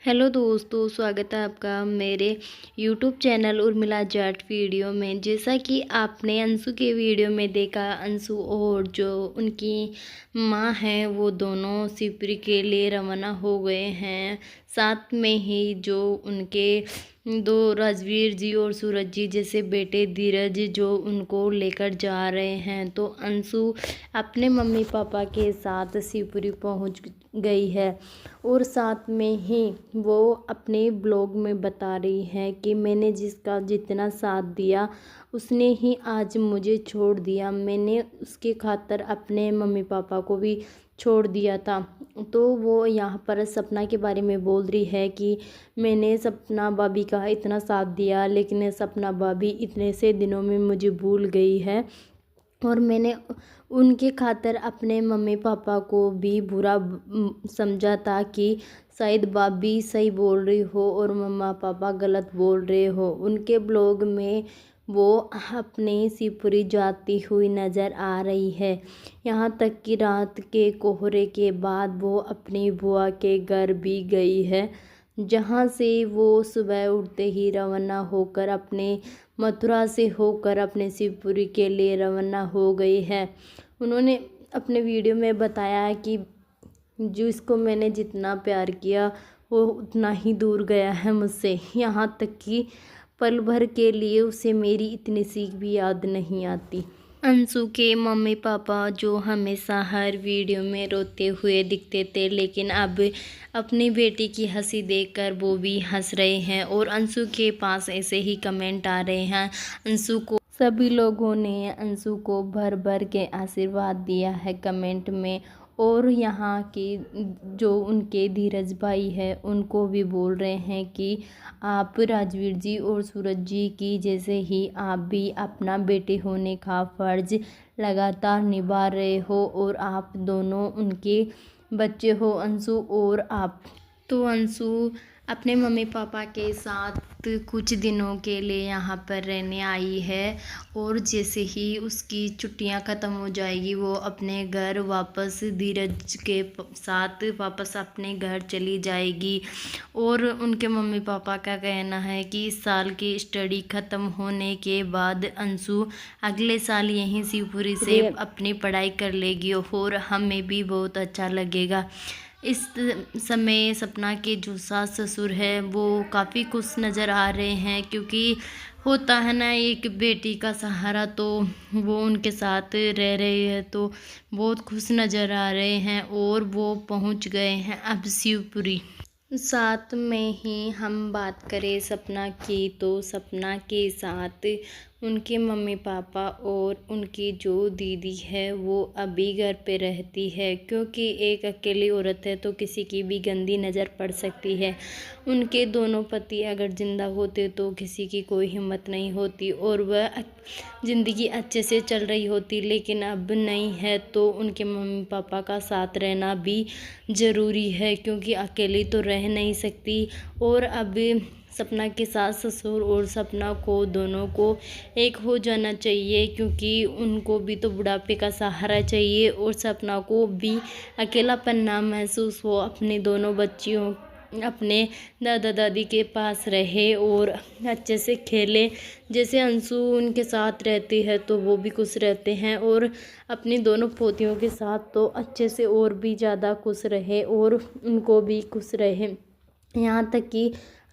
Hello दोस्तों, स्वागत है आपका मेरे YouTube channel Urmila Jat video में। जैसा कि आपने अंशु के वीडियो में देखा, अंशु और जो उनकी माँ हैं वो दोनों शिवपुरी के लिए रवाना हो गए हैं। साथ में ही जो उनके दो राजवीर जी और सूरज जी जैसे बेटे धीरज जो उनको लेकर जा रहे हैं। तो अंशु अपने मम्मी पापा के साथ शिवपुरी पहुंच गई है और साथ में ही वो अपने ब्लॉग में बता रही है कि मैंने जिसका जितना साथ दिया उसने ही आज मुझे छोड़ दिया। मैंने उसके खातिर अपने मम्मी पापा को भी छोड़ दिया था। तो वो यहाँ पर सपना के बारे में बोल रही है कि मैंने सपना भाभी का इतना साथ दिया, लेकिन सपना भाभी इतने से दिनों में मुझे भूल गई है और मैंने उनके खातिर अपने मम्मी पापा को भी बुरा समझा था कि शायद भाभी सही बोल रही हो और मम्मा पापा गलत बोल रहे हो। उनके ब्लॉग में वो अपने शिवपुरी जाती हुई नज़र आ रही है। यहाँ तक कि रात के कोहरे के बाद वो अपनी बुआ के घर भी गई है, जहाँ से वो सुबह उठते ही रवाना होकर अपने मथुरा से होकर अपने शिवपुरी के लिए रवाना हो गई है। उन्होंने अपने वीडियो में बताया है कि जिसको मैंने जितना प्यार किया वो उतना ही दूर गया है मुझसे। यहाँ तक कि पल भर के लिए उसे मेरी इतनी सीख भी याद नहीं आती। अंशु के मम्मी पापा जो हमेशा हर वीडियो में रोते हुए दिखते थे, लेकिन अब अपनी बेटी की हंसी देखकर वो भी हंस रहे हैं और अंशु के पास ऐसे ही कमेंट आ रहे हैं। अंशु को सभी लोगों ने अंशु को भर भर के आशीर्वाद दिया है कमेंट में। और यहाँ की जो उनके धीरज भाई है उनको भी बोल रहे हैं कि आप राजवीर जी और सूरज जी की जैसे ही आप भी अपना बेटे होने का फ़र्ज लगातार निभा रहे हो और आप दोनों उनके बच्चे हो, अंशु और आप। तो अंशु अपने मम्मी पापा के साथ कुछ दिनों के लिए यहाँ पर रहने आई है और जैसे ही उसकी छुट्टियाँ ख़त्म हो जाएगी वो अपने घर वापस धीरज के साथ वापस अपने घर चली जाएगी। और उनके मम्मी पापा का कहना है कि इस साल की स्टडी ख़त्म होने के बाद अंशु अगले साल यहीं शिवपुरी से अपनी पढ़ाई कर लेगी और हमें भी बहुत अच्छा लगेगा। इस समय सपना के जो सास ससुर है वो काफ़ी खुश नज़र आ रहे हैं, क्योंकि होता है ना एक बेटी का सहारा, तो वो उनके साथ रह रहे हैं तो बहुत खुश नज़र आ रहे हैं और वो पहुंच गए हैं अब शिवपुरी। साथ में ही हम बात करें सपना की, तो सपना के साथ उनके मम्मी पापा और उनकी जो दीदी है वो अभी घर पे रहती है, क्योंकि एक अकेली औरत है तो किसी की भी गंदी नज़र पड़ सकती है। उनके दोनों पति अगर ज़िंदा होते तो किसी की कोई हिम्मत नहीं होती और वह ज़िंदगी अच्छे से चल रही होती, लेकिन अब नहीं है तो उनके मम्मी पापा का साथ रहना भी ज़रूरी है, क्योंकि अकेली तो रह नहीं सकती। और अब सपना के सास ससुर और सपना को दोनों को एक हो जाना चाहिए, क्योंकि उनको भी तो बुढ़ापे का सहारा चाहिए और सपना को भी अकेलापन ना महसूस हो। अपने दोनों बच्चियों अपने दादा दादी के पास रहे और अच्छे से खेले। जैसे अंशु उनके साथ रहती है तो वो भी खुश रहते हैं और अपनी दोनों पोतियों के साथ तो अच्छे से और भी ज़्यादा खुश रहे और उनको भी खुश रहे। यहाँ तक कि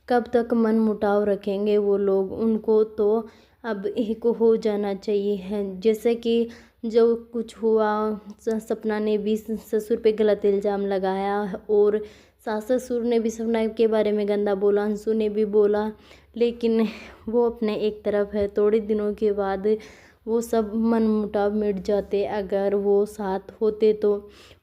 कब तक मन मुटाव रखेंगे वो लोग, उनको तो अब एक हो जाना चाहिए है। जैसे कि जो कुछ हुआ, सपना ने भी ससुर पे गलत इल्ज़ाम लगाया और सास ससुर ने भी सपना के बारे में गंदा बोला, अंशु ने भी बोला, लेकिन वो अपने एक तरफ है। थोड़े दिनों के बाद वो सब मन मुटाव मिट जाते अगर वो साथ होते तो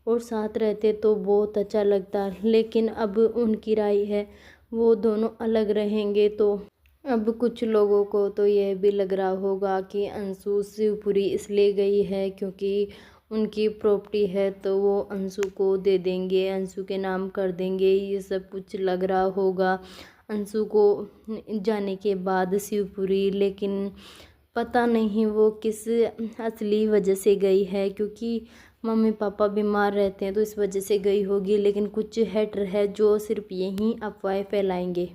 और साथ रहते तो बहुत अच्छा लगता। लेकिन अब उनकी राय है वो दोनों अलग रहेंगे। तो अब कुछ लोगों को तो यह भी लग रहा होगा कि अंशु शिवपुरी इसलिए गई है क्योंकि उनकी प्रॉपर्टी है तो वो अंशु को दे देंगे, अंशु के नाम कर देंगे, ये सब कुछ लग रहा होगा अंशु को जाने के बाद शिवपुरी। लेकिन पता नहीं वो किस असली वजह से गई है, क्योंकि मम्मी पापा बीमार रहते हैं तो इस वजह से गई होगी, लेकिन कुछ हेटर है जो सिर्फ यही अफवाहें फैलाएंगे।